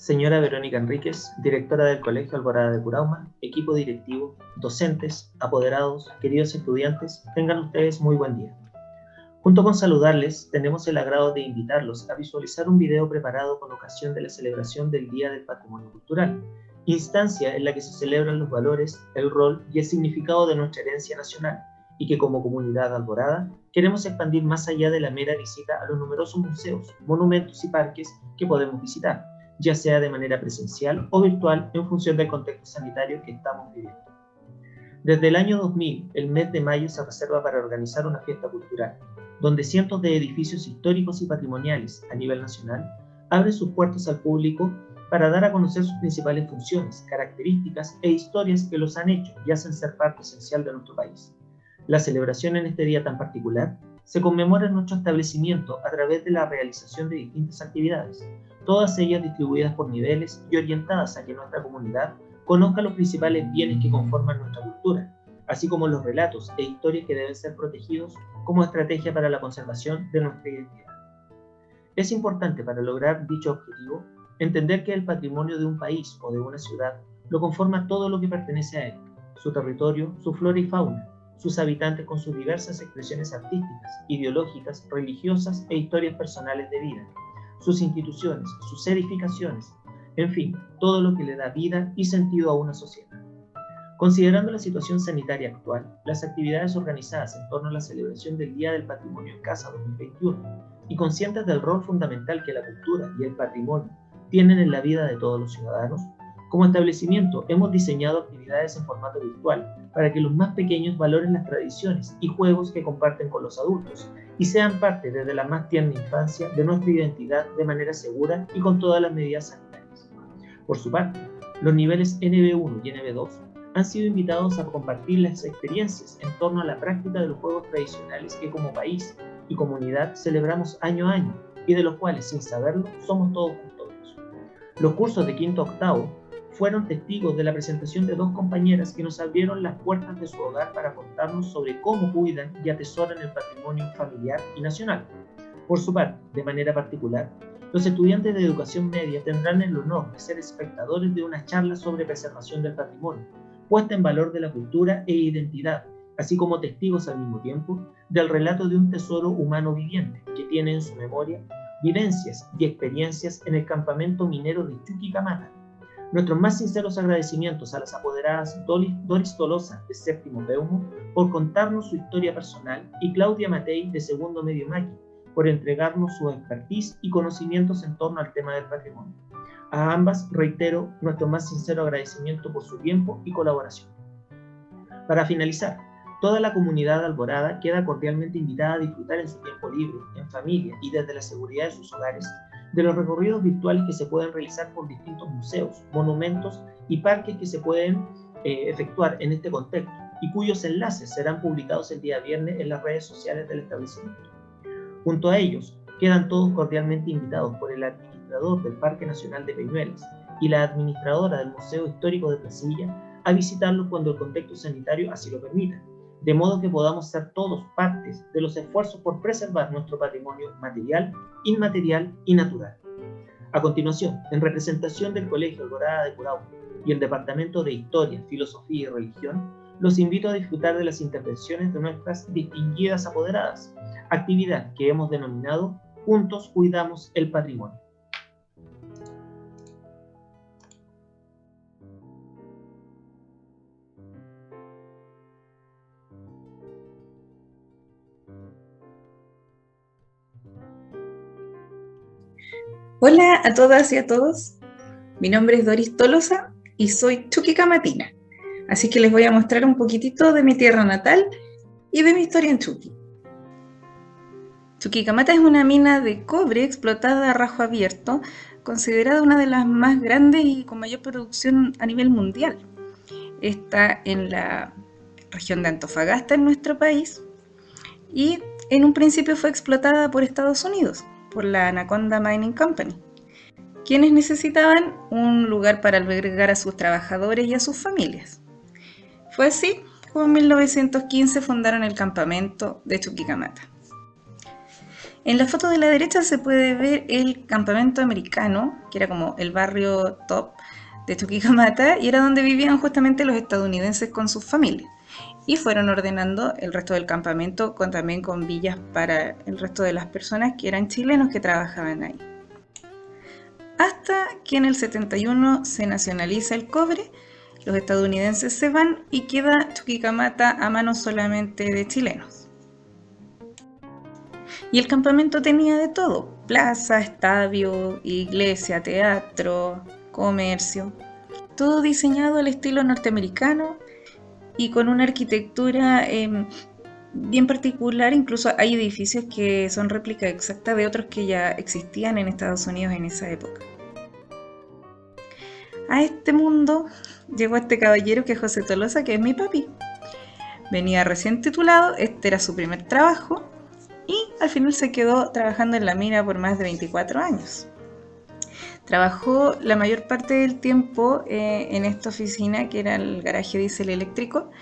Señora Verónica Enríquez, directora del Colegio Alborada de Curauma, equipo directivo, docentes, apoderados, queridos estudiantes, tengan ustedes muy buen día. Junto con saludarles, tenemos el agrado de invitarlos a visualizar un video preparado con ocasión de la celebración del Día del Patrimonio Cultural, instancia en la que se celebran los valores, el rol y el significado de nuestra herencia nacional, y que como comunidad alborada queremos expandir más allá de la mera visita a los numerosos museos, monumentos y parques que podemos visitar, ya sea de manera presencial o virtual en función del contexto sanitario que estamos viviendo. Desde el año 2000, el mes de mayo se reserva para organizar una fiesta cultural, donde cientos de edificios históricos y patrimoniales a nivel nacional abren sus puertas al público para dar a conocer sus principales funciones, características e historias que los han hecho y hacen ser parte esencial de nuestro país. La celebración en este día tan particular se conmemora en nuestro establecimiento a través de la realización de distintas actividades, todas ellas distribuidas por niveles y orientadas a que nuestra comunidad conozca los principales bienes que conforman nuestra cultura, así como los relatos e historias que deben ser protegidos como estrategia para la conservación de nuestra identidad. Es importante para lograr dicho objetivo entender que el patrimonio de un país o de una ciudad lo conforma todo lo que pertenece a él, su territorio, su flora y fauna, sus habitantes con sus diversas expresiones artísticas, ideológicas, religiosas e historias personales de vida, sus instituciones, sus edificaciones, en fin, todo lo que le da vida y sentido a una sociedad. Considerando la situación sanitaria actual, las actividades organizadas en torno a la celebración del Día del Patrimonio en Casa 2021 y conscientes del rol fundamental que la cultura y el patrimonio tienen en la vida de todos los ciudadanos, como establecimiento hemos diseñado actividades en formato virtual para que los más pequeños valoren las tradiciones y juegos que comparten con los adultos y sean parte desde la más tierna infancia de nuestra identidad de manera segura y con todas las medidas sanitarias. Por su parte, los niveles NB1 y NB2 han sido invitados a compartir las experiencias en torno a la práctica de los juegos tradicionales que como país y comunidad celebramos año a año y de los cuales, sin saberlo, somos todos custodios. Los cursos de quinto a octavo fueron testigos de la presentación de dos compañeras que nos abrieron las puertas de su hogar para contarnos sobre cómo cuidan y atesoran el patrimonio familiar y nacional. Por su parte, de manera particular, los estudiantes de educación media tendrán el honor de ser espectadores de una charla sobre preservación del patrimonio, puesta en valor de la cultura e identidad, así como testigos al mismo tiempo del relato de un tesoro humano viviente que tiene en su memoria vivencias y experiencias en el campamento minero de Chuquicamata. Nuestros más sinceros agradecimientos a las apoderadas Doris Tolosa, de Séptimo Peumo, por contarnos su historia personal, y Claudia Matei, de Segundo Medio Maqui, por entregarnos su expertise y conocimientos en torno al tema del patrimonio. A ambas reitero nuestro más sincero agradecimiento por su tiempo y colaboración. Para finalizar, toda la comunidad alborada queda cordialmente invitada a disfrutar en su tiempo libre, en familia y desde la seguridad de sus hogares, de los recorridos virtuales que se pueden realizar por distintos museos, monumentos y parques que se pueden efectuar en este contexto y cuyos enlaces serán publicados el día viernes en las redes sociales del establecimiento. Junto a ellos, quedan todos cordialmente invitados por el administrador del Parque Nacional de Peñuelas y la administradora del Museo Histórico de Placilla a visitarlos cuando el contexto sanitario así lo permita, de modo que podamos ser todos partes de los esfuerzos por preservar nuestro patrimonio material, inmaterial y natural. A continuación, en representación del Colegio Alborada de Curauma y el Departamento de Historia, Filosofía y Religión, los invito a disfrutar de las intervenciones de nuestras distinguidas apoderadas, actividad que hemos denominado Juntos Cuidamos el Patrimonio. Hola a todas y a todos, mi nombre es Doris Tolosa y soy chuquicamatina, así que les voy a mostrar un poquitito de mi tierra natal y de mi historia en Chuqui. Chuquicamata es una mina de cobre explotada a rajo abierto, considerada una de las más grandes y con mayor producción a nivel mundial. Está en la región de Antofagasta, en nuestro país, y en un principio fue explotada por Estados Unidos, por la Anaconda Mining Company, quienes necesitaban un lugar para albergar a sus trabajadores y a sus familias. Fue así como en 1915 fundaron el campamento de Chuquicamata. En la foto de la derecha se puede ver el campamento americano, que era como el barrio top de Chuquicamata, y era donde vivían justamente los estadounidenses con sus familias. Y fueron ordenando el resto del campamento también con villas para el resto de las personas que eran chilenos que trabajaban ahí. Hasta que en el 71 se nacionaliza el cobre, los estadounidenses se van y queda Chuquicamata a manos solamente de chilenos. Y el campamento tenía de todo: plaza, estadio, iglesia, teatro, comercio, todo diseñado al estilo norteamericano y con una arquitectura bien particular. Incluso hay edificios que son réplica exacta de otros que ya existían en Estados Unidos en esa época. A este mundo llegó este caballero que es José Tolosa, que es mi papi. Venía recién titulado, este era su primer trabajo, y al final se quedó trabajando en la mina por más de 24 años. Trabajó la mayor parte del tiempo en esta oficina, que era el garaje diésel eléctrico,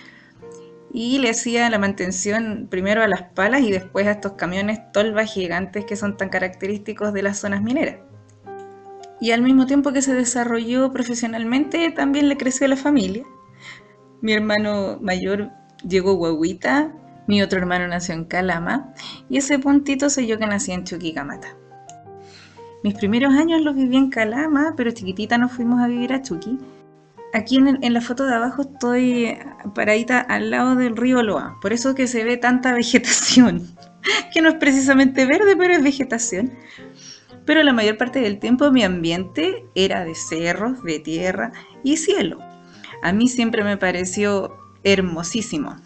y le hacía la mantención primero a las palas y después a estos camiones tolva gigantes que son tan característicos de las zonas mineras. Y al mismo tiempo que se desarrolló profesionalmente, también le creció la familia. Mi hermano mayor llegó guaguita, mi otro hermano nació en Calama, y ese puntito soy yo que nací en Chuquicamata. Mis primeros años los viví en Calama, pero chiquitita nos fuimos a vivir a Chuqui. Aquí en la foto de abajo estoy paradita al lado del río Loa, por eso que se ve tanta vegetación, que no es precisamente verde, pero es vegetación. Pero la mayor parte del tiempo mi ambiente era de cerros, de tierra y cielo. A mí siempre me pareció hermosísimo.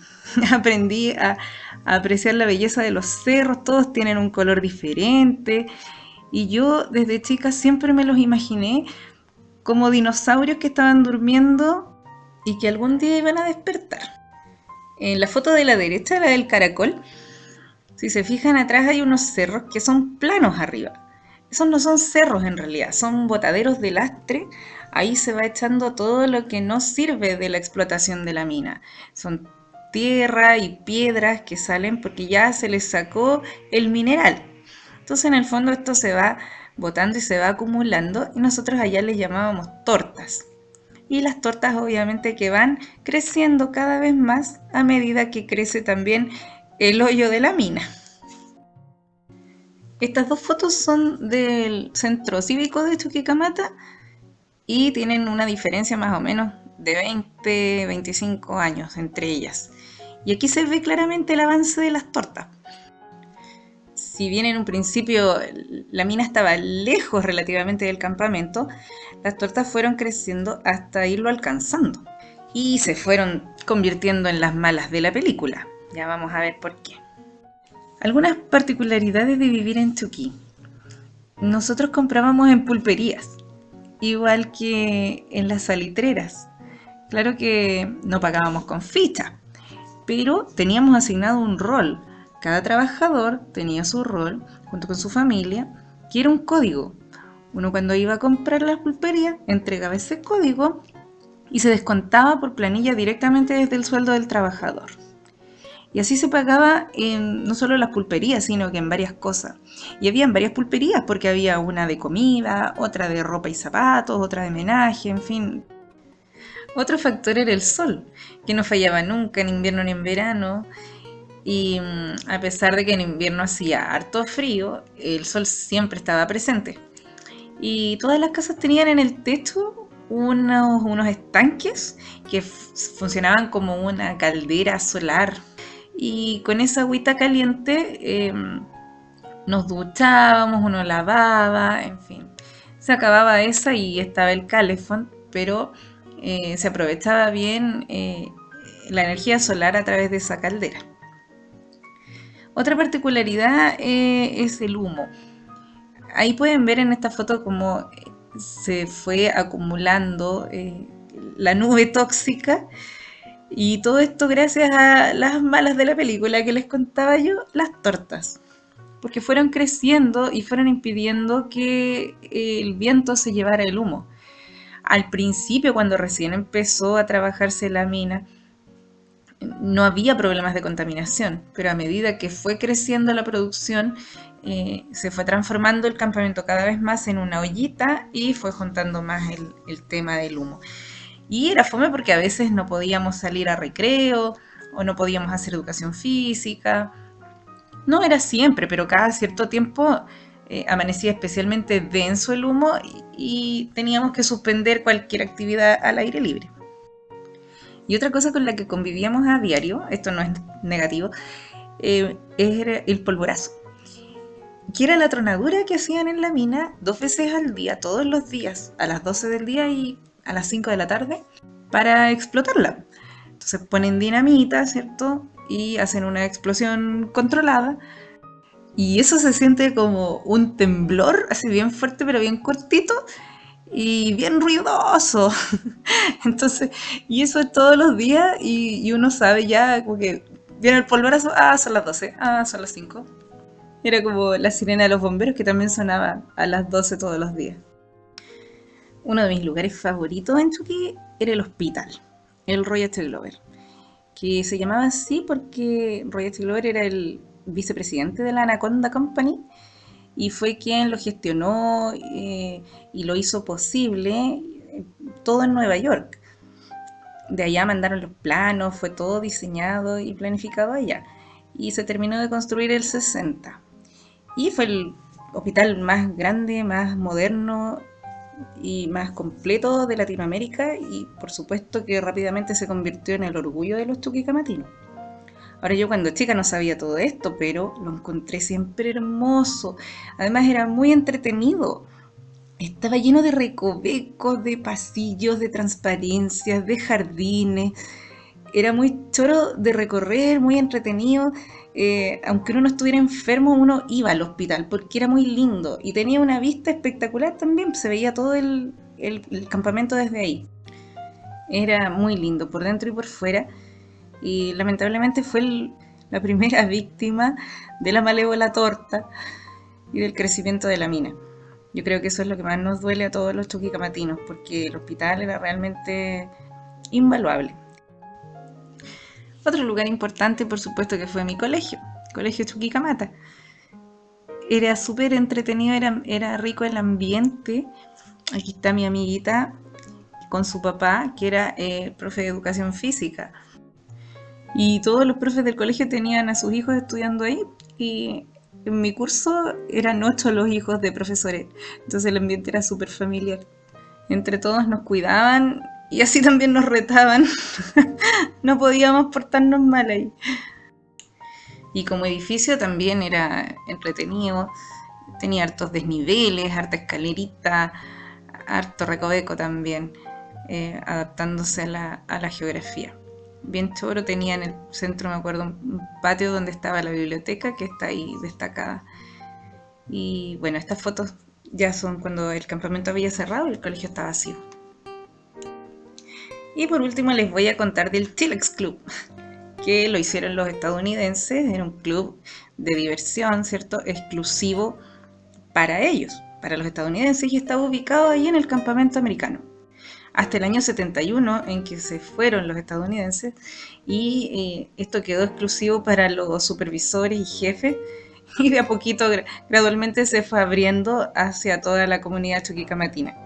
Aprendí a apreciar la belleza de los cerros, todos tienen un color diferente, y yo desde chica siempre me los imaginé como dinosaurios que estaban durmiendo y que algún día iban a despertar. En la foto de la derecha, la del caracol, si se fijan atrás hay unos cerros que son planos arriba. Esos no son cerros en realidad, son botaderos de lastre. Ahí se va echando todo lo que no sirve de la explotación de la mina. Son tierra y piedras que salen porque ya se les sacó el mineral. Entonces en el fondo esto se va botando y se va acumulando, y nosotros allá les llamábamos tortas. Y las tortas obviamente que van creciendo cada vez más a medida que crece también el hoyo de la mina. Estas dos fotos son del centro cívico de Chuquicamata y tienen una diferencia más o menos de 20-25 años entre ellas. Y aquí se ve claramente el avance de las tortas. Si bien en un principio la mina estaba lejos relativamente del campamento, las tortas fueron creciendo hasta irlo alcanzando y se fueron convirtiendo en las malas de la película. Ya vamos a ver por qué. Algunas particularidades de vivir en Chuquí. Nosotros comprábamos en pulperías, igual que en las salitreras. Claro que no pagábamos con ficha, pero teníamos asignado un rol. Cada trabajador tenía su rol junto con su familia, que era un código. Uno cuando iba a comprar las pulperías entregaba ese código y se descontaba por planilla directamente desde el sueldo del trabajador. Y así se pagaba no solo en las pulperías, sino que en varias cosas. Y habían varias pulperías porque había una de comida, otra de ropa y zapatos, otra de menaje, en fin. Otro factor era el sol, que no fallaba nunca en invierno ni en verano. Y a pesar de que en invierno hacía harto frío, el sol siempre estaba presente. Y todas las casas tenían en el techo unos estanques que funcionaban como una caldera solar. Y con esa agüita caliente nos duchábamos, uno lavaba, en fin. Se acababa esa y estaba el calefón, pero se aprovechaba bien la energía solar a través de esa caldera. Otra particularidad es el humo. Ahí pueden ver en esta foto cómo se fue acumulando la nube tóxica, y todo esto gracias a las malas de la película que les contaba yo, las tortas, porque fueron creciendo y fueron impidiendo que el viento se llevara el humo. Al principio, cuando recién empezó a trabajarse la mina, no había problemas de contaminación, pero a medida que fue creciendo la producción, se fue transformando el campamento cada vez más en una ollita y fue juntando más el tema del humo. Y era fome porque a veces no podíamos salir a recreo o no podíamos hacer educación física. No era siempre, pero cada cierto tiempo amanecía especialmente denso el humo y teníamos que suspender cualquier actividad al aire libre. Y otra cosa con la que convivíamos a diario, esto no es negativo, era el polvorazo, que era la tronadura que hacían en la mina 2 veces al día, todos los días, a las 12 del día y a las 5 de la tarde, para explotarla. Entonces ponen dinamita, ¿cierto? Y hacen una explosión controlada. Y eso se siente como un temblor, así bien fuerte, pero bien cortito y bien ruidoso. Entonces, y eso es todos los días y uno sabe ya como que viene el polvorazo, son las 12, son las 5. Era como la sirena de los bomberos que también sonaba a las 12 todos los días. Uno de mis lugares favoritos en Chuquí era el hospital, el Royal T. Glover, que se llamaba así porque Royal T. Glover era el vicepresidente de la Anaconda Company y fue quien lo gestionó y lo hizo posible todo en Nueva York. De allá mandaron los planos, fue todo diseñado y planificado allá. Y se terminó de construir el 60. Y fue el hospital más grande, más moderno y más completo de Latinoamérica y por supuesto que rápidamente se convirtió en el orgullo de los chuquicamatinos. Ahora yo cuando chica no sabía todo esto, pero lo encontré siempre hermoso. Además era muy entretenido. Estaba lleno de recovecos, de pasillos, de transparencias, de jardines. Era muy choro de recorrer, muy entretenido. Aunque uno no estuviera enfermo, uno iba al hospital porque era muy lindo y tenía una vista espectacular también. Se veía todo el campamento desde ahí. Era muy lindo por dentro y por fuera. Y lamentablemente fue la primera víctima de la malévola torta y del crecimiento de la mina. Yo creo que eso es lo que más nos duele a todos los chuquicamatinos, porque el hospital era realmente invaluable. Otro lugar importante, por supuesto, que fue mi colegio, Colegio Chuquicamata. Era súper entretenido, era rico el ambiente. Aquí está mi amiguita con su papá, que era profe de educación física. Y todos los profes del colegio tenían a sus hijos estudiando ahí. Y en mi curso eran 8 los hijos de profesores. Entonces el ambiente era súper familiar. Entre todos nos cuidaban y así también nos retaban. No podíamos portarnos mal ahí. Y como edificio también era entretenido. Tenía hartos desniveles, harta escalerita, harto recoveco también, adaptándose a la geografía. Bien choro, tenía en el centro, me acuerdo, un patio donde estaba la biblioteca, que está ahí destacada. Y bueno, estas fotos ya son cuando el campamento había cerrado y el colegio estaba vacío. Y por último les voy a contar del Chilex Club, que lo hicieron los estadounidenses. Era un club de diversión, ¿cierto? Exclusivo para ellos, para los estadounidenses, y estaba ubicado ahí en el campamento americano. Hasta el año 71 en que se fueron los estadounidenses y esto quedó exclusivo para los supervisores y jefes y de a poquito gradualmente se fue abriendo hacia toda la comunidad chuquicamatina.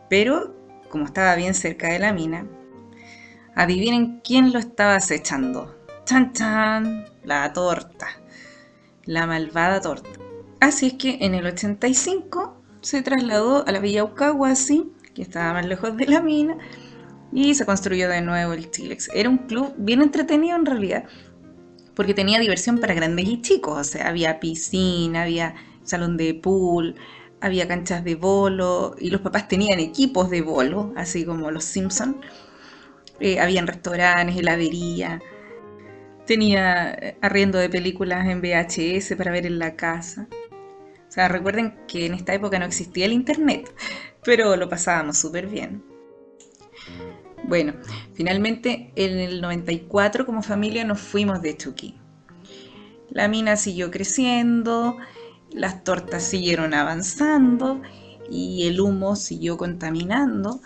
Pero como estaba bien cerca de la mina, adivinen quién lo estaba acechando. ¡Chan, chan! La torta, la malvada torta. Así es que en el 85 se trasladó a la Villa Ucahuasi, que estaba más lejos de la mina, y se construyó de nuevo el Chilex. Era un club bien entretenido en realidad, porque tenía diversión para grandes y chicos. O sea, había piscina, había salón de pool, había canchas de bolo, y los papás tenían equipos de bolo, así como los Simpsons. Habían restaurantes, heladería, tenía arriendo de películas en VHS para ver en la casa. O sea, recuerden que en esta época no existía el internet, pero lo pasábamos súper bien. Bueno, finalmente en el 94 como familia nos fuimos de Chuquí. La mina siguió creciendo, las tortas siguieron avanzando y el humo siguió contaminando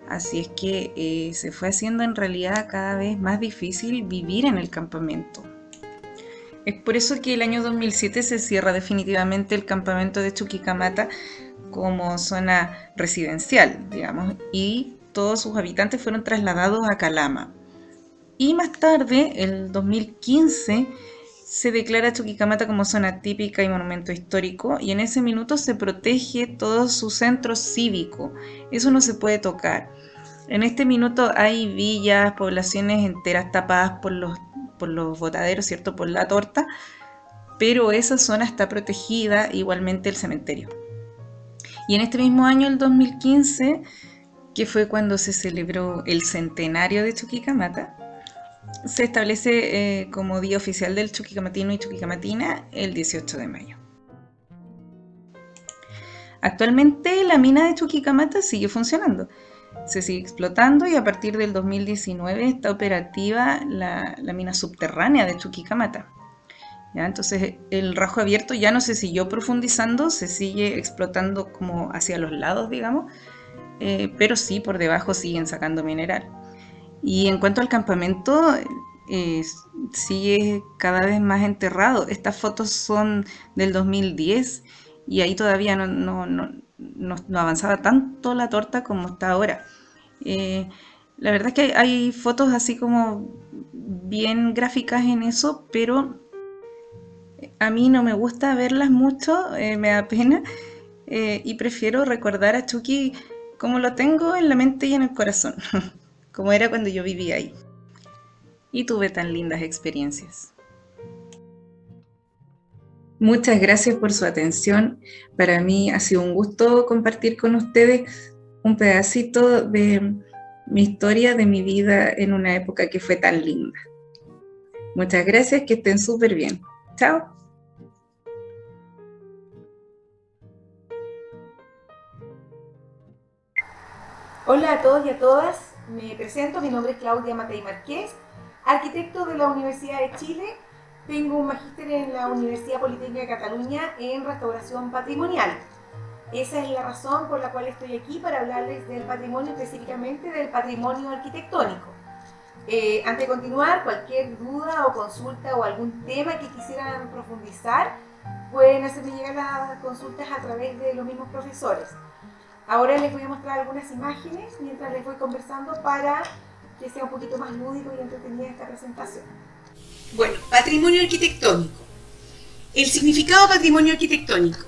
Así es que se fue haciendo en realidad cada vez más difícil vivir en el campamento. Es por eso que el año 2007 se cierra definitivamente el campamento de Chuquicamata como zona residencial, digamos, y todos sus habitantes fueron trasladados a Calama. Y más tarde, el 2015, se declara Chuquicamata como zona típica y monumento histórico, y en ese minuto se protege todo su centro cívico. Eso no se puede tocar. En este minuto hay villas, poblaciones enteras tapadas por los botaderos, ¿cierto? Por la torta, pero esa zona está protegida, igualmente el cementerio. Y en este mismo año, el 2015, que fue cuando se celebró el centenario de Chuquicamata, se establece como día oficial del chuquicamatino y chuquicamatina el 18 de mayo. Actualmente la mina de Chuquicamata sigue funcionando, se sigue explotando, y a partir del 2019 está operativa la mina subterránea de Chuquicamata. ¿Ya? Entonces el Rajo Abierto ya no se siguió profundizando, se sigue explotando como hacia los lados, digamos, pero sí por debajo siguen sacando mineral. Y en cuanto al campamento, sigue cada vez más enterrado. Estas fotos son del 2010 y ahí todavía no avanzaba tanto la torta como está ahora. La verdad es que hay fotos así como bien gráficas en eso, pero a mí no me gusta verlas mucho, me da pena, y prefiero recordar a Chucky como lo tengo en la mente y en el corazón, como era cuando yo vivía ahí. Y tuve tan lindas experiencias. Muchas gracias por su atención. Para mí ha sido un gusto compartir con ustedes un pedacito de mi historia, de mi vida en una época que fue tan linda. Muchas gracias, que estén súper bien. Chao. Hola a todos y a todas, me presento, mi nombre es Claudia Matei Marqués, arquitecto de la Universidad de Chile, tengo un magíster en la Universidad Politécnica de Cataluña en restauración patrimonial. Esa es la razón por la cual estoy aquí, para hablarles del patrimonio, específicamente del patrimonio arquitectónico. Antes de continuar, cualquier duda o consulta o algún tema que quisieran profundizar, pueden hacerme llegar las consultas a través de los mismos profesores. Ahora les voy a mostrar algunas imágenes mientras les voy conversando para que sea un poquito más lúdico y entretenida esta presentación. Bueno, patrimonio arquitectónico. El significado de patrimonio arquitectónico.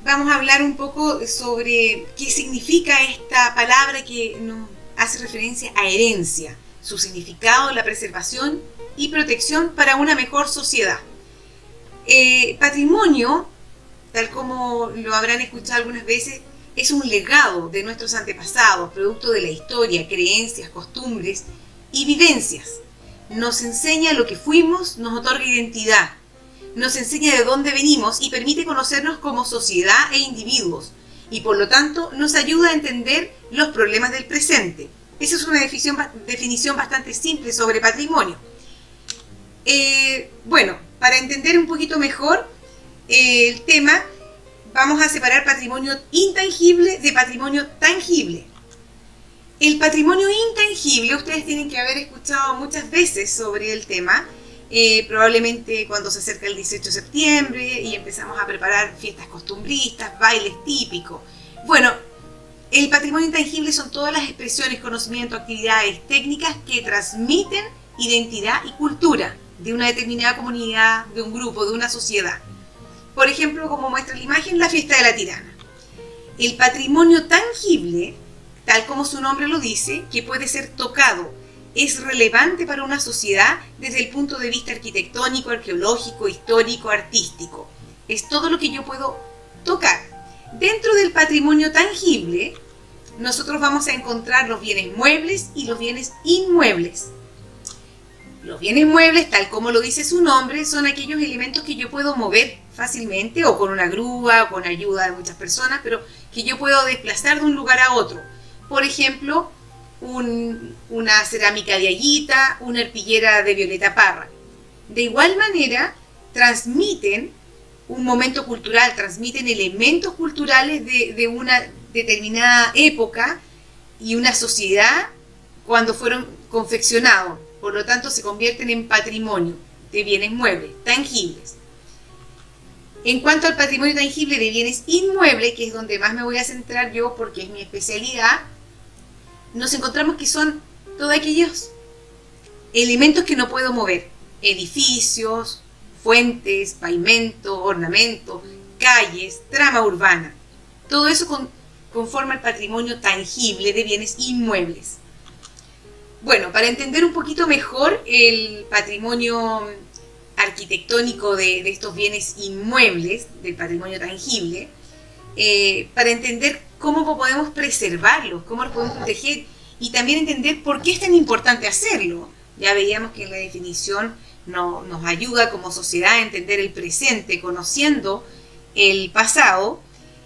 Vamos a hablar un poco sobre qué significa esta palabra que nos hace referencia a herencia, su significado, la preservación y protección para una mejor sociedad. Patrimonio, tal como lo habrán escuchado algunas veces, es un legado de nuestros antepasados, producto de la historia, creencias, costumbres y vivencias. Nos enseña lo que fuimos, nos otorga identidad, nos enseña de dónde venimos y permite conocernos como sociedad e individuos, y por lo tanto nos ayuda a entender los problemas del presente. Esa es una definición bastante simple sobre patrimonio. Bueno, para entender un poquito mejor el tema, vamos a separar patrimonio intangible de patrimonio tangible. El patrimonio intangible, ustedes tienen que haber escuchado muchas veces sobre el tema, probablemente cuando se acerca el 18 de septiembre y empezamos a preparar fiestas costumbristas, bailes típicos. Bueno, el patrimonio intangible son todas las expresiones, conocimientos, actividades, técnicas que transmiten identidad y cultura de una determinada comunidad, de un grupo, de una sociedad. Por ejemplo, como muestra la imagen, la fiesta de la tirana. El patrimonio tangible, tal como su nombre lo dice, que puede ser tocado, es relevante para una sociedad desde el punto de vista arquitectónico, arqueológico, histórico, artístico. Es todo lo que yo puedo tocar. Dentro del patrimonio tangible, nosotros vamos a encontrar los bienes muebles y los bienes inmuebles. Los bienes muebles, tal como lo dice su nombre, son aquellos elementos que yo puedo mover fácilmente, o con una grúa, o con ayuda de muchas personas, pero que yo puedo desplazar de un lugar a otro. Por ejemplo, una cerámica de Ayita, una arpillera de Violeta Parra. De igual manera, transmiten un momento cultural, transmiten elementos culturales de una determinada época y una sociedad cuando fueron confeccionados. Por lo tanto, se convierten en patrimonio de bienes muebles, tangibles. En cuanto al patrimonio tangible de bienes inmuebles, que es donde más me voy a centrar yo porque es mi especialidad, nos encontramos que son todos aquellos elementos que no puedo mover. Edificios, fuentes, pavimentos, ornamentos, calles, trama urbana. Todo eso conforma el patrimonio tangible de bienes inmuebles. Bueno, para entender un poquito mejor el patrimonio arquitectónico de estos bienes inmuebles, del patrimonio tangible, para entender cómo podemos preservarlos, cómo los podemos proteger y también entender por qué es tan importante hacerlo. Ya veíamos que en la definición nos ayuda como sociedad a entender el presente, conociendo el pasado.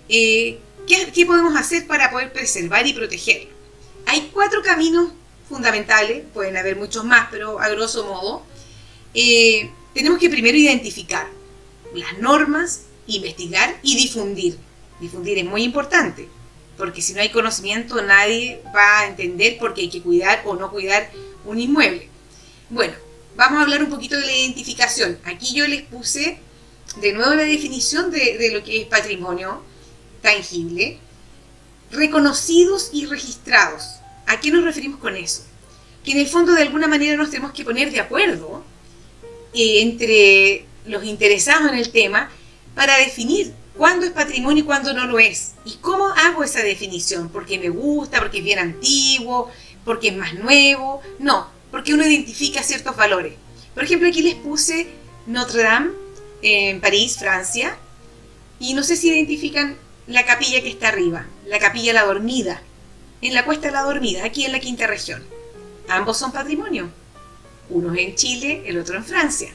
¿Qué podemos hacer para poder preservar y protegerlo? Hay 4 caminos fundamentales, pueden haber muchos más, pero a grosso modo, tenemos que primero identificar las normas, investigar y difundir. Difundir es muy importante, porque si no hay conocimiento nadie va a entender por qué hay que cuidar o no cuidar un inmueble. Bueno, vamos a hablar un poquito de la identificación. Aquí yo les puse de nuevo la definición de lo que es patrimonio tangible. Reconocidos y registrados. ¿A qué nos referimos con eso? Que en el fondo de alguna manera nos tenemos que poner de acuerdo entre los interesados en el tema para definir cuándo es patrimonio y cuándo no lo es. ¿Y cómo hago esa definición? ¿Porque me gusta? ¿Porque es bien antiguo? ¿Porque es más nuevo? No, porque uno identifica ciertos valores. Por ejemplo, aquí les puse Notre Dame en París, Francia, y no sé si identifican la capilla que está arriba, la capilla La Dormida, en la Cuesta de la Dormida, aquí en la quinta región. Ambos son patrimonio. Uno en Chile, el otro en Francia.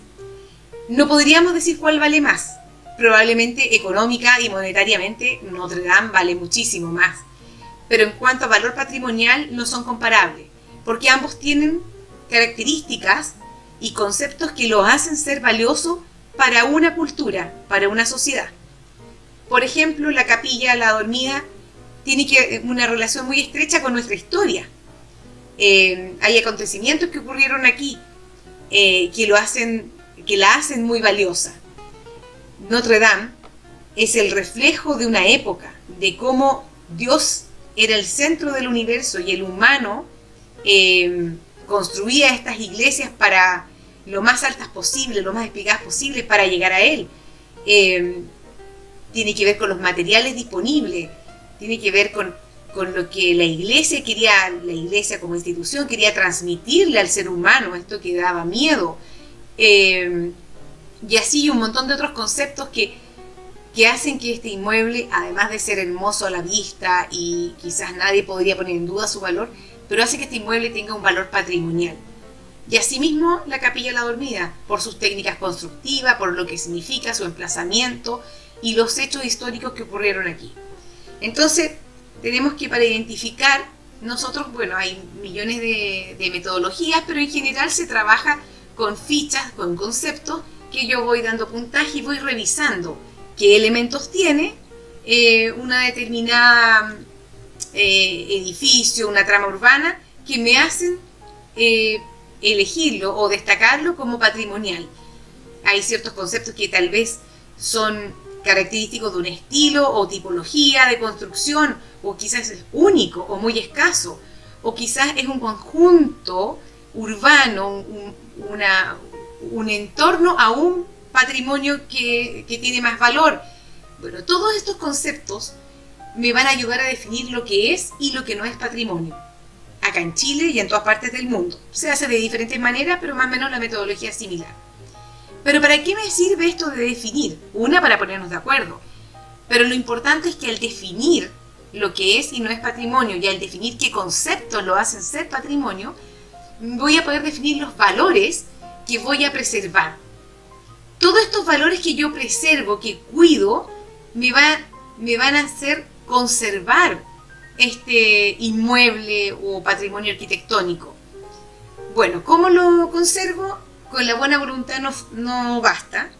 No podríamos decir cuál vale más. Probablemente económica y monetariamente Notre Dame vale muchísimo más. Pero en cuanto a valor patrimonial no son comparables, porque ambos tienen características y conceptos que los hacen ser valiosos para una cultura, para una sociedad. Por ejemplo, la capilla La Dormida tiene una relación muy estrecha con nuestra historia. Hay acontecimientos que ocurrieron aquí que la hacen muy valiosa. Notre Dame es el reflejo de una época, de cómo Dios era el centro del universo y el humano construía estas iglesias para lo más altas posible, lo más explicadas posible para llegar a Él. Tiene que ver con los materiales disponibles, tiene que ver con lo que la iglesia como institución quería transmitirle al ser humano, esto que daba miedo. Y así un montón de otros conceptos que hacen que este inmueble, además de ser hermoso a la vista y quizás nadie podría poner en duda su valor, pero hace que este inmueble tenga un valor patrimonial. Y asimismo la capilla La Dormida, por sus técnicas constructivas, por lo que significa su emplazamiento y los hechos históricos que ocurrieron aquí. Entonces, tenemos que para identificar, nosotros, bueno, hay millones de metodologías, pero en general se trabaja con fichas, con conceptos, que yo voy dando puntaje y voy revisando qué elementos tiene una determinada edificio, una trama urbana, que me hacen elegirlo o destacarlo como patrimonial. Hay ciertos conceptos que tal vez son característicos de un estilo o tipología de construcción, o quizás es único o muy escaso, o quizás es un conjunto urbano, un entorno a un patrimonio que tiene más valor. Bueno, todos estos conceptos me van a ayudar a definir lo que es y lo que no es patrimonio. Acá en Chile y en todas partes del mundo. Se hace de diferentes maneras, pero más o menos la metodología es similar. Pero ¿para qué me sirve esto de definir? Una, para ponernos de acuerdo. Pero lo importante es que al definir lo que es y no es patrimonio y al definir qué conceptos lo hacen ser patrimonio, voy a poder definir los valores que voy a preservar. Todos estos valores que yo preservo, que cuido, me van a hacer conservar este inmueble o patrimonio arquitectónico. Bueno, ¿cómo lo conservo? Con la buena voluntad no basta.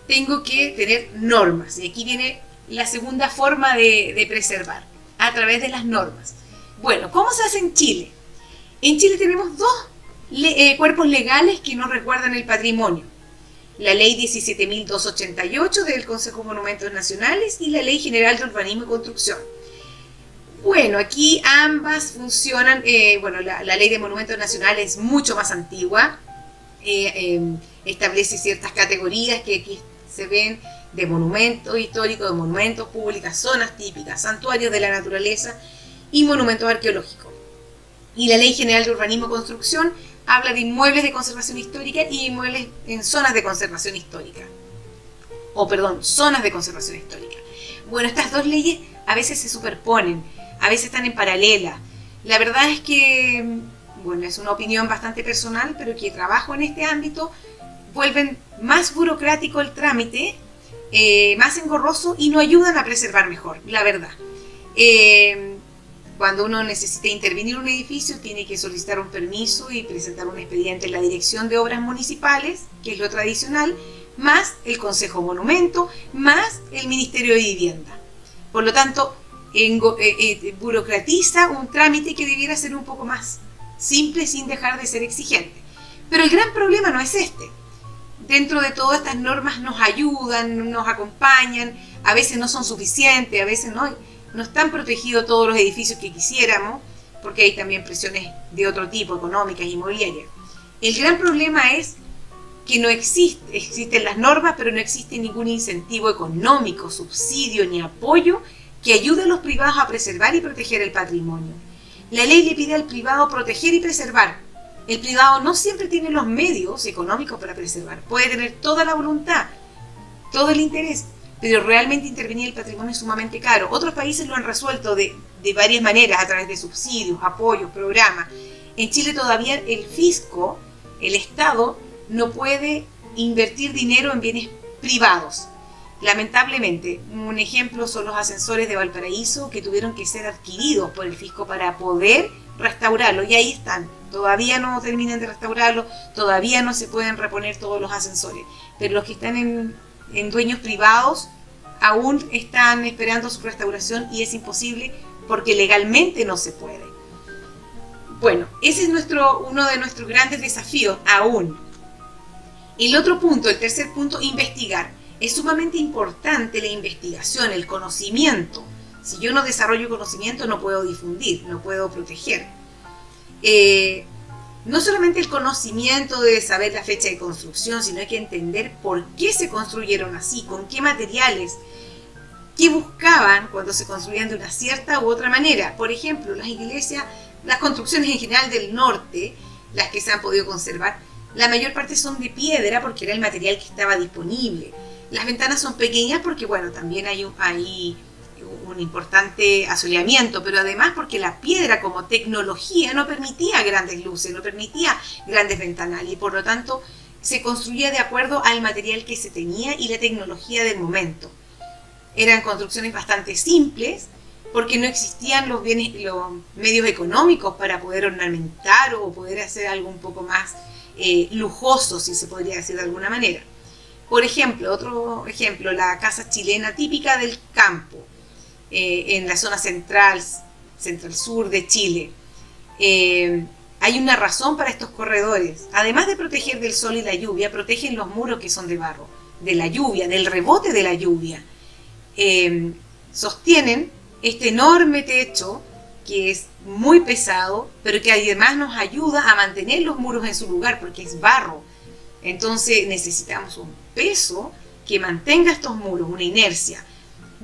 Tengo que tener normas. Y aquí viene la segunda forma de preservar, a través de las normas. Bueno, ¿cómo se hace en Chile? En Chile tenemos dos cuerpos legales que nos resguardan el patrimonio. La Ley 17.288 del Consejo de Monumentos Nacionales y la Ley General de Urbanismo y Construcción. Bueno, aquí ambas funcionan, la Ley de Monumentos Nacionales es mucho más antigua, establece ciertas categorías que aquí se ven de monumentos históricos, de monumentos públicos, zonas típicas, santuarios de la naturaleza y monumentos arqueológicos. Y la Ley General de Urbanismo y Construcción habla de inmuebles de conservación histórica y inmuebles en zonas de conservación histórica. Zonas de conservación histórica. Bueno, estas dos leyes a veces se superponen, a veces están en paralela. La verdad es que, es una opinión bastante personal, pero que trabajo en este ámbito, vuelven más burocrático el trámite, más engorroso y no ayudan a preservar mejor, la verdad. Cuando uno necesita intervenir en un edificio, tiene que solicitar un permiso y presentar un expediente en la Dirección de Obras Municipales, que es lo tradicional, más el Consejo Monumento, más el Ministerio de Vivienda. Por lo tanto, burocratiza un trámite que debiera ser un poco más simple sin dejar de ser exigente. Pero el gran problema no es este. Dentro de todas estas normas nos ayudan, nos acompañan, a veces no son suficientes, a veces no están protegidos todos los edificios que quisiéramos, porque hay también presiones de otro tipo, económicas, inmobiliarias. El gran problema es que no existen las normas, pero no existe ningún incentivo económico, subsidio ni apoyo que ayude a los privados a preservar y proteger el patrimonio. La ley le pide al privado proteger y preservar. El privado no siempre tiene los medios económicos para preservar. Puede tener toda la voluntad, todo el interés, pero realmente intervenir el patrimonio es sumamente caro. Otros países lo han resuelto de varias maneras, a través de subsidios, apoyos, programas. En Chile todavía el fisco, el Estado, no puede invertir dinero en bienes privados. Lamentablemente, un ejemplo son los ascensores de Valparaíso que tuvieron que ser adquiridos por el fisco para poder restaurarlos, y ahí están. Todavía no terminan de restaurarlos, todavía no se pueden reponer todos los ascensores, pero los que están en dueños privados aún están esperando su restauración y es imposible porque legalmente no se puede. Bueno, ese es uno de nuestros grandes desafíos aún. El otro punto, el tercer punto, investigar. Es sumamente importante la investigación, el conocimiento. Si yo no desarrollo conocimiento, no puedo difundir, no puedo proteger. No solamente el conocimiento de saber la fecha de construcción, sino hay que entender por qué se construyeron así, con qué materiales, qué buscaban cuando se construían de una cierta u otra manera. Por ejemplo, las iglesias, las construcciones en general del norte, las que se han podido conservar, la mayor parte son de piedra porque era el material que estaba disponible. Las ventanas son pequeñas porque, también hay un importante asoleamiento, pero además porque la piedra como tecnología no permitía grandes luces, no permitía grandes ventanales, y por lo tanto se construía de acuerdo al material que se tenía y la tecnología del momento. Eran construcciones bastante simples porque no existían los medios económicos para poder ornamentar o poder hacer algo un poco más lujoso, si se podría decir de alguna manera. Por ejemplo, otro ejemplo, la casa chilena típica del campo, en la zona central sur de Chile. Hay una razón para estos corredores. Además de proteger del sol y la lluvia, protegen los muros que son de barro, de la lluvia, del rebote de la lluvia. Sostienen este enorme techo que es muy pesado, pero que además nos ayuda a mantener los muros en su lugar porque es barro. Entonces necesitamos un peso que mantenga estos muros, una inercia.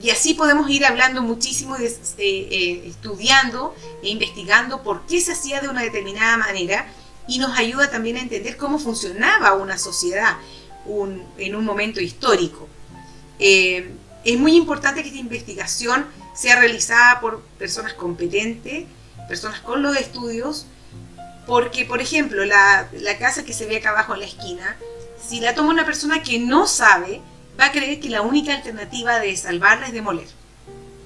Y así podemos ir hablando muchísimo, estudiando e investigando por qué se hacía de una determinada manera, y nos ayuda también a entender cómo funcionaba una sociedad en un momento histórico. Es muy importante que esta investigación sea realizada por personas competentes, personas con los estudios, porque, por ejemplo, la casa que se ve acá abajo en la esquina, si la toma una persona que no sabe, va a creer que la única alternativa de salvarla es demoler.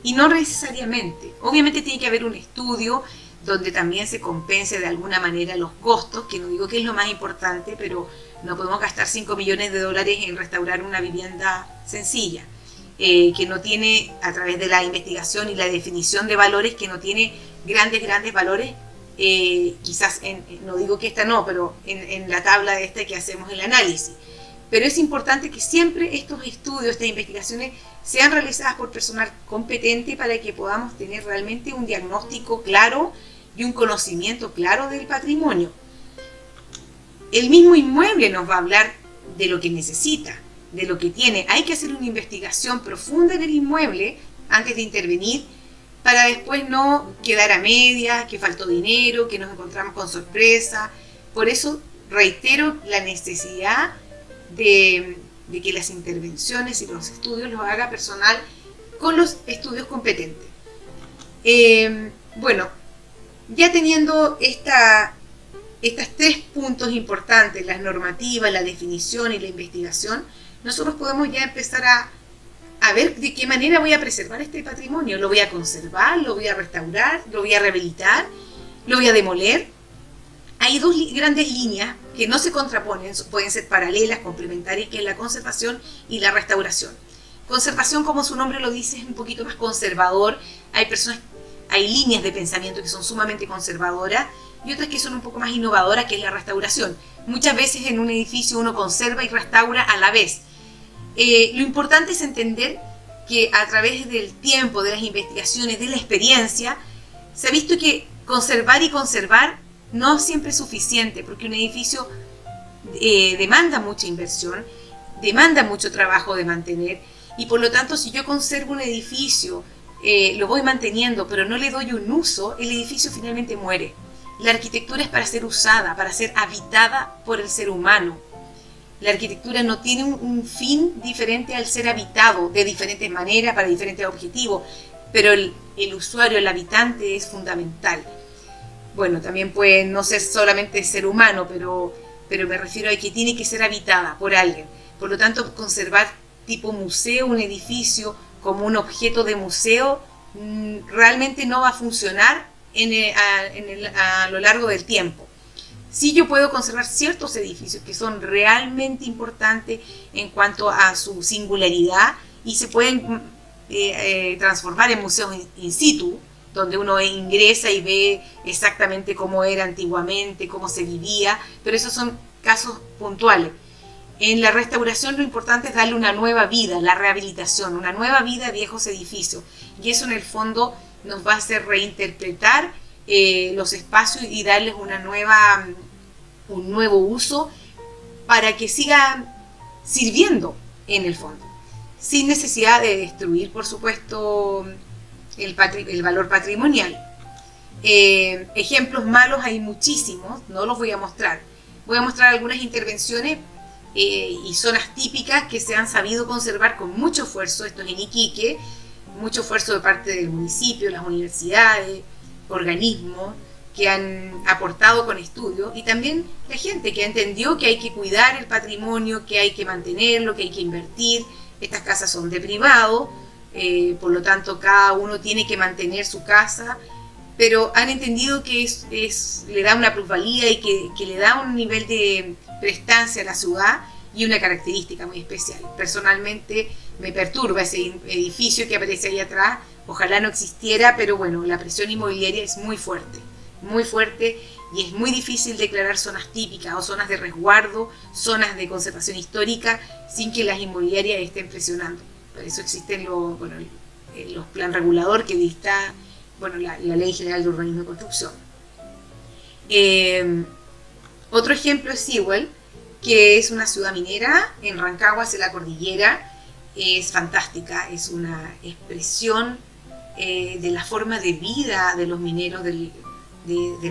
Y no necesariamente. Obviamente tiene que haber un estudio donde también se compense de alguna manera los costos, que no digo que es lo más importante, pero no podemos gastar $5 millones en restaurar una vivienda sencilla, que no tiene, a través de la investigación y la definición de valores, que no tiene grandes valores. Quizás, no digo que esta no, pero en la tabla esta que hacemos el análisis. Pero es importante que siempre estos estudios, estas investigaciones, sean realizadas por personal competente para que podamos tener realmente un diagnóstico claro y un conocimiento claro del patrimonio. El mismo inmueble nos va a hablar de lo que necesita, de lo que tiene. Hay que hacer una investigación profunda en el inmueble antes de intervenir, para después no quedar a medias, que faltó dinero, que nos encontramos con sorpresa. Por eso reitero la necesidad de que las intervenciones y los estudios los haga personal con los estudios competentes. Bueno, ya teniendo estos 3 puntos importantes, la normativa, la definición y la investigación, nosotros podemos ya empezar a ver de qué manera voy a preservar este patrimonio. ¿Lo voy a conservar? ¿Lo voy a restaurar? ¿Lo voy a rehabilitar? ¿Lo voy a demoler? Hay 2 grandes líneas que no se contraponen, pueden ser paralelas, complementarias, que es la conservación y la restauración. Conservación, como su nombre lo dice, es un poquito más conservador. Hay líneas de pensamiento que son sumamente conservadoras y otras que son un poco más innovadoras, que es la restauración. Muchas veces en un edificio uno conserva y restaura a la vez. Lo importante es entender que a través del tiempo, de las investigaciones, de la experiencia, se ha visto que conservar y conservar no siempre es suficiente, porque un edificio demanda mucha inversión, demanda mucho trabajo de mantener, y por lo tanto, si yo conservo un edificio, lo voy manteniendo, pero no le doy un uso, el edificio finalmente muere. La arquitectura es para ser usada, para ser habitada por el ser humano. La arquitectura no tiene un fin diferente al ser habitado de diferentes maneras, para diferentes objetivos, pero el usuario, el habitante es fundamental. Bueno, también puede no ser solamente ser humano, pero me refiero a que tiene que ser habitada por alguien. Por lo tanto, conservar tipo museo un edificio como un objeto de museo realmente no va a funcionar a lo largo del tiempo. Sí, yo puedo conservar ciertos edificios que son realmente importantes en cuanto a su singularidad y se pueden transformar en museos in situ, donde uno ingresa y ve exactamente cómo era antiguamente, cómo se vivía, pero esos son casos puntuales. En la restauración lo importante es darle una nueva vida, la rehabilitación, una nueva vida a viejos edificios, y eso en el fondo nos va a hacer reinterpretar los espacios y darles un nuevo uso para que sigan sirviendo en el fondo, sin necesidad de destruir, por supuesto, el valor patrimonial. Ejemplos malos hay muchísimos, no los voy a mostrar. Voy a mostrar algunas intervenciones y zonas típicas que se han sabido conservar con mucho esfuerzo. Esto es en Iquique, mucho esfuerzo de parte del municipio, las universidades, organismos que han aportado con estudios, y también la gente que entendió que hay que cuidar el patrimonio, que hay que mantenerlo, que hay que invertir. Estas casas son de privado, por lo tanto cada uno tiene que mantener su casa, pero han entendido que le da una plusvalía y que le da un nivel de prestancia a la ciudad y una característica muy especial. Personalmente me perturba ese edificio que aparece ahí atrás. Ojalá no existiera, pero bueno, la presión inmobiliaria es muy fuerte, y es muy difícil declarar zonas típicas o zonas de resguardo, zonas de conservación histórica, sin que las inmobiliarias estén presionando. Por eso existen los plan regulador que dicta la Ley General de Urbanismo y Construcción. Otro ejemplo es Sewell, que es una ciudad minera en Rancagua, hacia la cordillera. Es fantástica, es una expresión de la forma de vida de los mineros de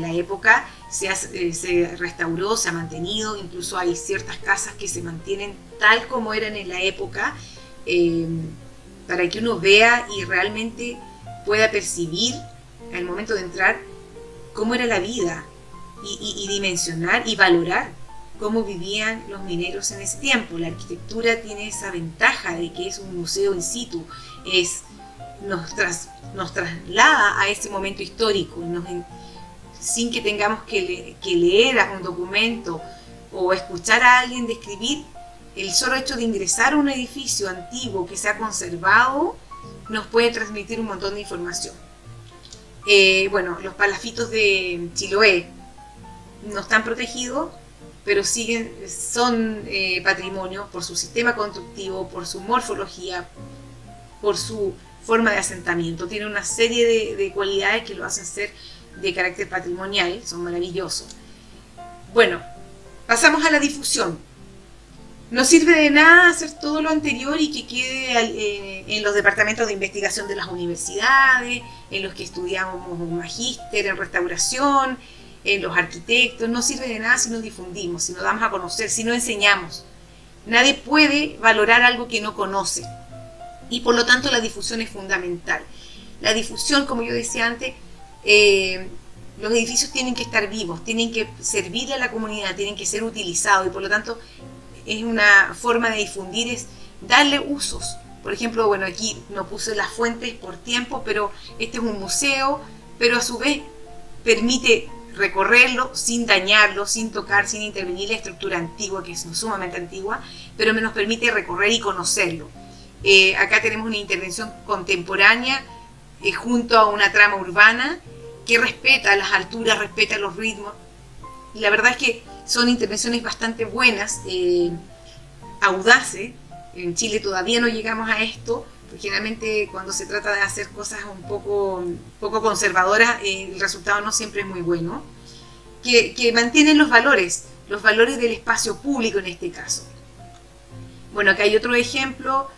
la época. Se restauró, se ha mantenido, incluso hay ciertas casas que se mantienen tal como eran en la época, para que uno vea y realmente pueda percibir al momento de entrar cómo era la vida y dimensionar y valorar cómo vivían los mineros en ese tiempo. La arquitectura tiene esa ventaja de que es un museo in situ, nos traslada a ese momento histórico, sin que tengamos que leer un documento o escuchar a alguien describir. El solo hecho de ingresar a un edificio antiguo que se ha conservado nos puede transmitir un montón de información. Bueno, los palafitos de Chiloé no están protegidos, pero son patrimonio por su sistema constructivo, por su morfología, por su forma de asentamiento. Tiene una serie de cualidades que lo hacen ser de carácter patrimonial, son maravillosos. Bueno, pasamos a la difusión. No sirve de nada hacer todo lo anterior y que quede en los departamentos de investigación de las universidades, en los que estudiamos un magíster en restauración, en los arquitectos. No sirve de nada si no difundimos, si no damos a conocer, si no enseñamos. Nadie puede valorar algo que no conoce y por lo tanto la difusión es fundamental. La difusión, como yo decía antes, los edificios tienen que estar vivos, tienen que servirle a la comunidad, tienen que ser utilizados y por lo tanto es una forma de difundir, es darle usos. Por ejemplo, bueno, aquí no puse las fuentes por tiempo, pero este es un museo, pero a su vez permite recorrerlo sin dañarlo, sin tocar, sin intervenir la estructura antigua, que es sumamente antigua, pero nos permite recorrer y conocerlo. Acá tenemos una intervención contemporánea junto a una trama urbana que respeta las alturas, respeta los ritmos. La verdad es que son intervenciones bastante buenas, audaces. En Chile todavía no llegamos a esto, porque generalmente cuando se trata de hacer cosas un poco conservadoras, el resultado no siempre es muy bueno, que mantienen los valores del espacio público en este caso. Bueno, acá hay otro ejemplo,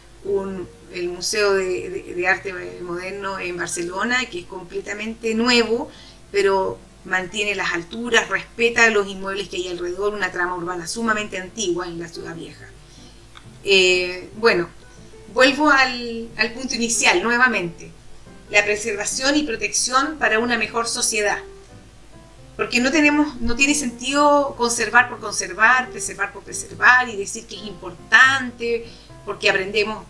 el Museo de Arte Moderno en Barcelona, que es completamente nuevo, pero mantiene las alturas, respeta los inmuebles que hay alrededor, una trama urbana sumamente antigua en la Ciudad Vieja. Bueno, vuelvo al punto inicial nuevamente, la preservación y protección para una mejor sociedad. Porque no tiene sentido conservar por conservar, preservar por preservar y decir que es importante porque aprendemos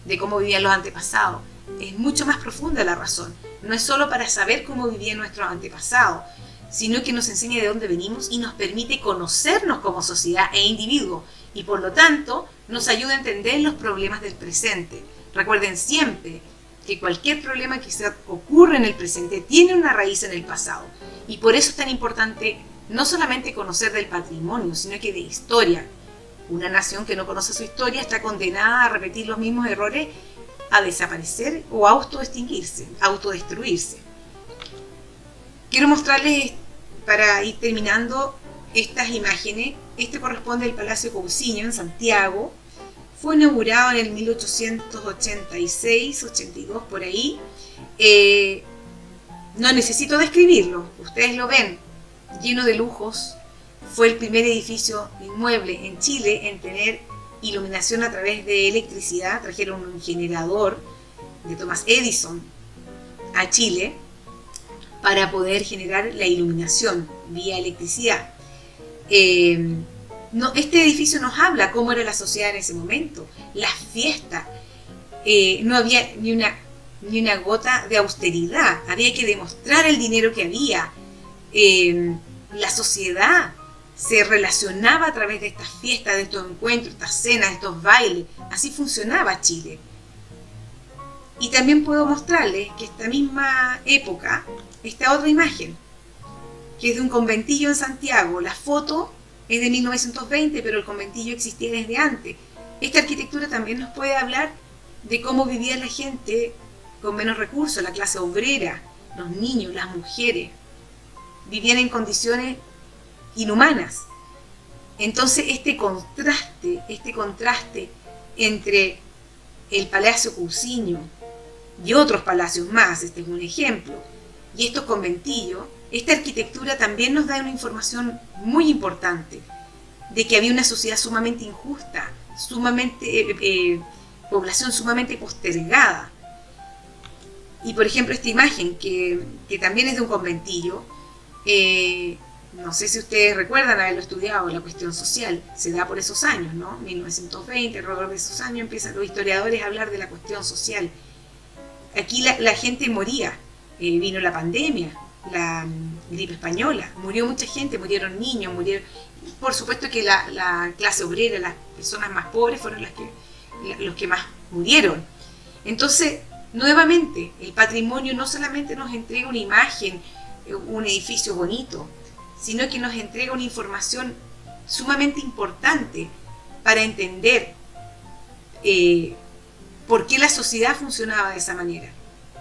de cómo vivían los antepasados. Es mucho más profunda la razón. No es solo para saber cómo vivían nuestros antepasados, sino que nos enseña de dónde venimos y nos permite conocernos como sociedad e individuo y por lo tanto nos ayuda a entender los problemas del presente. Recuerden siempre que cualquier problema que se ocurre en el presente tiene una raíz en el pasado y por eso es tan importante no solamente conocer del patrimonio, sino que de historia. Una nación que no conoce su historia está condenada a repetir los mismos errores, a desaparecer o a autodestruirse. Quiero mostrarles, para ir terminando, estas imágenes. Este corresponde al Palacio Cousiño en Santiago. Fue inaugurado en el 1886, 82, por ahí. No necesito describirlo, ustedes lo ven, lleno de lujos. Fue el primer edificio inmueble en Chile en tener iluminación a través de electricidad. Trajeron un generador de Thomas Edison a Chile para poder generar la iluminación vía electricidad. Este edificio nos habla cómo era la sociedad en ese momento, las fiestas. No había ni una gota de austeridad, había que demostrar el dinero que había. La sociedad se relacionaba a través de estas fiestas, de estos encuentros, estas cenas, estos bailes. Así funcionaba Chile. Y también puedo mostrarles que esta misma época, esta otra imagen, que es de un conventillo en Santiago. La foto es de 1920, pero el conventillo existía desde antes. Esta arquitectura también nos puede hablar de cómo vivía la gente con menos recursos, la clase obrera, los niños, las mujeres. Vivían en condiciones inhumanas. Entonces este contraste entre el Palacio Cousiño y otros palacios más, este es un ejemplo, y estos conventillos, esta arquitectura también nos da una información muy importante de que había una sociedad sumamente injusta, población sumamente postergada. Y por ejemplo esta imagen que también es de un conventillo, no sé si ustedes recuerdan haberlo estudiado, la cuestión social, se da por esos años, ¿no? 1920, alrededor de esos años empiezan los historiadores a hablar de la cuestión social. Aquí la gente moría, vino la pandemia, la gripe española, murió mucha gente, murieron niños, por supuesto que la clase obrera, las personas más pobres fueron los que más murieron. Entonces, Nuevamente, el patrimonio no solamente nos entrega una imagen, un edificio bonito, sino que nos entrega una información sumamente importante para entender por qué la sociedad funcionaba de esa manera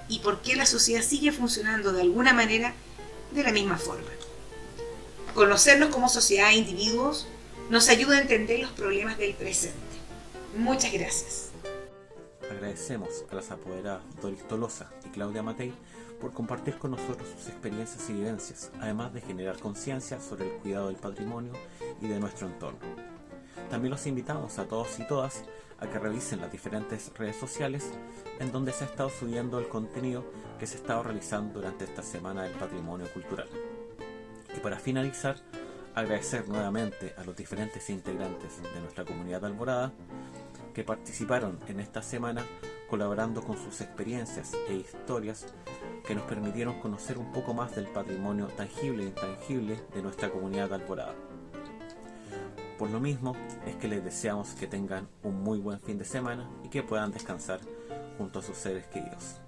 y por qué la sociedad sigue funcionando de alguna manera de la misma forma. Conocernos como sociedad e individuos nos ayuda a entender los problemas del presente. Muchas gracias. Agradecemos a las apoderadas Doris Tolosa y Claudia Matei por compartir con nosotros sus experiencias y vivencias, además de generar conciencia sobre el cuidado del patrimonio y de nuestro entorno. También los invitamos a todos y todas a que revisen las diferentes redes sociales en donde se ha estado subiendo el contenido que se ha estado realizando durante esta Semana del Patrimonio Cultural. Y para finalizar, agradecer nuevamente a los diferentes integrantes de nuestra comunidad Alborada que participaron en esta semana colaborando con sus experiencias e historias que nos permitieron conocer un poco más del patrimonio tangible e intangible de nuestra comunidad Alborada. Por lo mismo es que les deseamos que tengan un muy buen fin de semana y que puedan descansar junto a sus seres queridos.